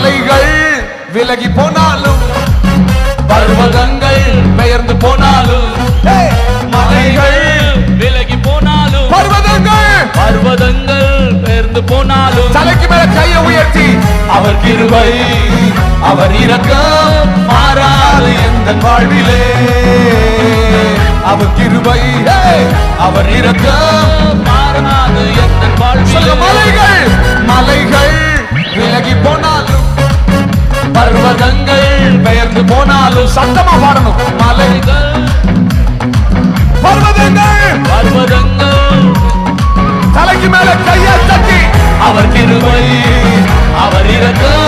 மலைகள் விலகி போனாலும் பர்வதங்கள் பெயர்ந்து போனாலும் மலைகள் விலகி போனாலும் பர்வதங்கள் பெயர்ந்து போனாலும் தலைக்கு மேல கையை உயர்த்தி அவர் கிருபை அவர் இரக்கம் மாறாது எந்த வாழ்விலே அவர் கிருபை அவர் இரக்கம் மாறாது எந்த வாழ்விலே மலைகள் விலகி போனாலும் பர்வதங்கள் பெயர்ந்து போனாலும் சத்தமா பாடணும் மலைகள் பர்வதங்கள் தலைக்கு மேல கையை தட்டி அவர் கிருபை அவர் இரக்கம்